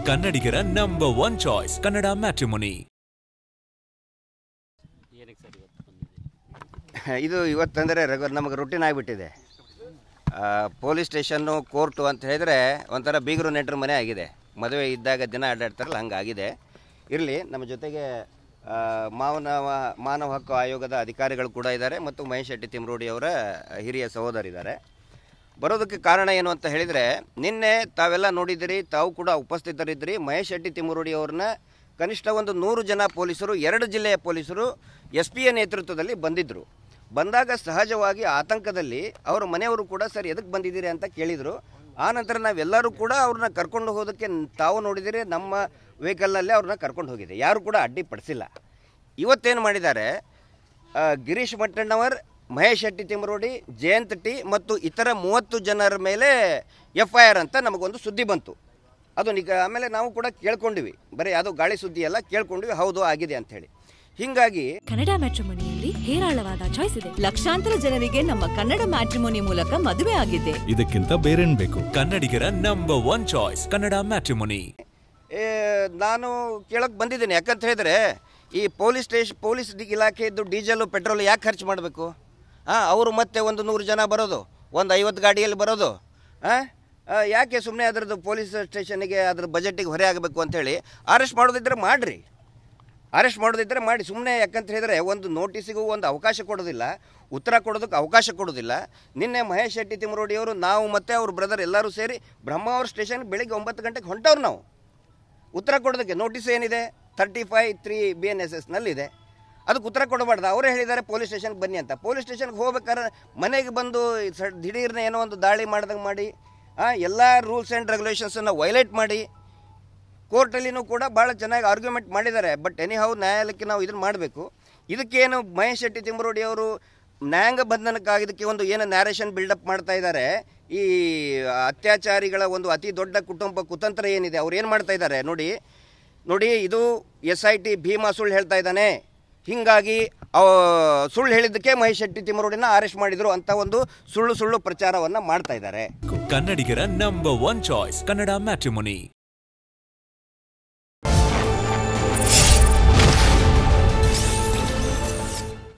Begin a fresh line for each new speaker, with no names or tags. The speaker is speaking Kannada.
ಕನ್ನಡಿಗರ ನಂಬರ್ 1 ಚಾಯ್ಸ್ ಕನ್ನಡ ಮ್ಯಾಟ್ರಿಮೋನಿ.
ಇದು ಇವತ್ತಂದರೆ ನಮಗೆ ರೂಟೀನ್ ಆಗಿಬಿಟ್ಟಿದೆ. ಪೊಲೀಸ್ ಸ್ಟೇಷನ್ನು, ಕೋರ್ಟು ಅಂತ ಹೇಳಿದರೆ ಒಂಥರ ಬೀಗರು ನೆಂಟರ ಮನೆ ಆಗಿದೆ. ಮದುವೆ ಇದ್ದಾಗ ದಿನ ಅಡ್ಡಾಡ್ತಾರಲ್ಲ ಹಂಗಾಗಿದೆ. ಇರಲಿ, ನಮ್ಮ ಜೊತೆಗೆ ಮಾನವ ಹಕ್ಕು ಆಯೋಗದ ಅಧಿಕಾರಿಗಳು ಕೂಡ ಇದ್ದಾರೆ ಮತ್ತು ಮಹೇಶ್ ಶೆಟ್ಟಿ ತಿಮ್ರೋಡಿ ಅವರ ಹಿರಿಯ ಸಹೋದರಿದ್ದಾರೆ. ಬರೋದಕ್ಕೆ ಕಾರಣ ಏನು ಅಂತ ಹೇಳಿದರೆ, ನಿನ್ನೆ ತಾವೆಲ್ಲ ನೋಡಿದ್ದೀರಿ, ತಾವು ಕೂಡ ಉಪಸ್ಥಿತರಿದ್ದಿರಿ. ಮಹೇಶ್ ಶೆಟ್ಟಿ ತಿಮ್ರೋಡಿ ಅವ್ರನ್ನ ಕನಿಷ್ಠ ಒಂದು 100 ಜನ ಪೊಲೀಸರು, 2 ಜಿಲ್ಲೆಯ ಪೊಲೀಸರು SP ನೇತೃತ್ವದಲ್ಲಿ ಬಂದಿದ್ದರು. ಬಂದಾಗ ಸಹಜವಾಗಿ ಆತಂಕದಲ್ಲಿ ಅವರ ಮನೆಯವರು ಕೂಡ ಸರ್ ಎದಕ್ಕೆ ಬಂದಿದ್ದೀರಿ ಅಂತ ಕೇಳಿದರು. ಆನಂತರ ನಾವೆಲ್ಲರೂ ಕೂಡ ಅವ್ರನ್ನ ಕರ್ಕೊಂಡು ಹೋಗೋದಕ್ಕೆ ತಾವು ನೋಡಿದ್ದೀರಿ, ನಮ್ಮ ವೆಹಿಕಲ್ನಲ್ಲೇ ಅವ್ರನ್ನ ಕರ್ಕೊಂಡು ಹೋಗಿದೆ. ಯಾರು ಕೂಡ ಅಡ್ಡಿಪಡಿಸಿಲ್ಲ. ಇವತ್ತೇನು ಮಾಡಿದ್ದಾರೆ, ಗಿರೀಶ್ ಮಟ್ಟಣ್ಣವರ್, ಮಹೇಶ್ ಶೆಟ್ಟಿ ತಿಮ್ರೋಡಿ, ಜಯಂತ್ ಟಿ ಮತ್ತು ಇತರ 30 ಜನರ ಮೇಲೆ FIR ಅಂತ ನಮಗೊಂದು ಸುದ್ದಿ ಬಂತು. ಅದು ಆಮೇಲೆ ನಾವು ಕೂಡ ಕೇಳ್ಕೊಂಡಿವಿ, ಬರೀ ಅದು ಗಾಳಿ ಸುದ್ದಿ ಎಲ್ಲ ಕೇಳ್ಕೊಂಡಿವಿ, ಹೌದು ಆಗಿದೆ ಅಂಥೇಳಿ. ಹೀಗಾಗಿ
ಕನ್ನಡ ಮ್ಯಾಟ್ರಿಮೋನಿಯಲ್ಲಿ ಹೇರಳವಾದ ಚಾಯ್ಸ್ ಇದೆ.
ಲಕ್ಷಾಂತರ ಜನರಿಗೆ ನಮ್ಮ ಕನ್ನಡ ಮ್ಯಾಟ್ರಿಮೋನಿ ಮೂಲಕ ಮದುವೆ ಆಗಿದೆ.
ಇದಕ್ಕಿಂತ ಬೇರೇನ್ ಬೇಕು? ಕನ್ನಡಿಗರ ನಂಬರ್ 1 ಚಾಯ್ಸ್ ಕನ್ನಡ ಮ್ಯಾಟ್ರಿಮೋನಿ.
ನಾನು ಕೇಳಕ್ಕೆ ಬಂದಿದ್ದೀನಿ. ಯಾಕಂತ ಹೇಳಿದ್ರೆ, ಈ ಪೊಲೀಸ್ ಇಲಾಖೆಯದ್ದು ಡೀಸೆಲು ಪೆಟ್ರೋಲ್ ಯಾಕೆ ಖರ್ಚು ಮಾಡಬೇಕು? ಅವರು ಮತ್ತೆ ಒಂದು 100 ಜನ ಬರೋದು, ಒಂದು 50 ಗಾಡಿಯಲ್ಲಿ ಬರೋದು, ಯಾಕೆ ಸುಮ್ಮನೆ ಅದರದ್ದು ಪೊಲೀಸ್ ಸ್ಟೇಷನ್ಗೆ ಅದ್ರ ಬಜೆಟಿಗೆ ಹೊರೆ ಆಗಬೇಕು ಅಂಥೇಳಿ ಅರೆಸ್ಟ್ ಮಾಡೋದಿದ್ದರೆ ಮಾಡಿರಿ, ಅರೆಸ್ಟ್ ಮಾಡೋದಿದ್ದರೆ ಮಾಡಿ. ಸುಮ್ಮನೆ ಯಾಕಂತ ಹೇಳಿದರೆ ಒಂದು ನೋಟಿಸಿಗೂ ಒಂದು ಅವಕಾಶ ಕೊಡೋದಿಲ್ಲ, ಉತ್ತರ ಕೊಡೋದಕ್ಕೆ ಅವಕಾಶ ಕೊಡೋದಿಲ್ಲ. ನಿನ್ನೆ ಮಹೇಶ್ ಶೆಟ್ಟಿ ತಿಮ್ರೋಡಿಯವರು, ನಾವು ಮತ್ತು ಅವ್ರ ಬ್ರದರ್ ಎಲ್ಲರೂ ಸೇರಿ ಬ್ರಹ್ಮಾವರ ಸ್ಟೇಷನ್ಗೆ ಬೆಳಿಗ್ಗೆ 9 ಗಂಟೆಗೆ ಹೊಂಟವ್ರು. ನಾವು ಉತ್ತರ ಕೊಡೋದಕ್ಕೆ ನೋಟಿಸ್ ಏನಿದೆ 35(3) BNSSನಲ್ಲಿದೆ, ಅದಕ್ಕೆ ಉತ್ತರ ಕೊಡಬಾರ್ದು. ಅವರೇ ಹೇಳಿದ್ದಾರೆ ಪೊಲೀಸ್ ಸ್ಟೇಷನ್ಗೆ ಬನ್ನಿ ಅಂತ. ಪೊಲೀಸ್ ಸ್ಟೇಷನ್ಗೆ ಹೋಗ್ಬೇಕಾದ್ರೆ ಮನೆಗೆ ಬಂದು ದಿಢೀರ್ನ ಏನೋ ಒಂದು ದಾಳಿ ಮಾಡ್ದಂಗೆ ಮಾಡಿ, ಎಲ್ಲ ರೂಲ್ಸ್ ಆ್ಯಂಡ್ ರೆಗ್ಯುಲೇಷನ್ಸನ್ನು ವೈಲೇಟ್ ಮಾಡಿ, ಕೋರ್ಟಲ್ಲಿನೂ ಕೂಡ ಭಾಳ ಚೆನ್ನಾಗಿ ಆರ್ಗ್ಯುಮೆಂಟ್ ಮಾಡಿದ್ದಾರೆ. ಬಟ್ ಎನಿಹೌ ನ್ಯಾಯಾಲಯಕ್ಕೆ ನಾವು ಇದನ್ನು ಮಾಡಬೇಕು. ಇದಕ್ಕೇನು ಮಹೇಶ್ ಶೆಟ್ಟಿ ತಿಮ್ರೋಡಿ ಅವರು ನ್ಯಾಯಾಂಗ ಬಂಧನಕ್ಕಾಗಿದ್ದಕ್ಕೆ ಒಂದು ಏನು ನ್ಯಾರೇಷನ್ ಬಿಲ್ಡಪ್ ಮಾಡ್ತಾ ಇದ್ದಾರೆ. ಈ ಅತ್ಯಾಚಾರಿಗಳ ಒಂದು ಅತಿ ದೊಡ್ಡ ಕುಟುಂಬ ಕುತಂತ್ರ ಏನಿದೆ, ಅವ್ರು ಏನು ಮಾಡ್ತಾ ಇದ್ದಾರೆ ನೋಡಿ, ಇದು SIT ಭೀಮಾ ಸುಳ್ಳು ಹೇಳ್ತಾ ಇದ್ದಾನೆ, ಹೀಗಾಗಿ ಸುಳ್ಳು ಹೇಳಿದ್ದಕ್ಕೆ ಮಹೇಶ್ ಶೆಟ್ಟಿ ತಿಮ್ರೋಡಿನ ಅರೆಸ್ಟ್ ಮಾಡಿದ್ರು ಅಂತ ಒಂದು ಸುಳ್ಳು ಪ್ರಚಾರವನ್ನು ಮಾಡ್ತಾ ಇದ್ದಾರೆ.
ಕನ್ನಡಿಗರ ನಂಬರ್ 1 ಚಾಯ್ಸ್ ಕನ್ನಡ ಮ್ಯಾಟ್ರಿಮೋನಿ.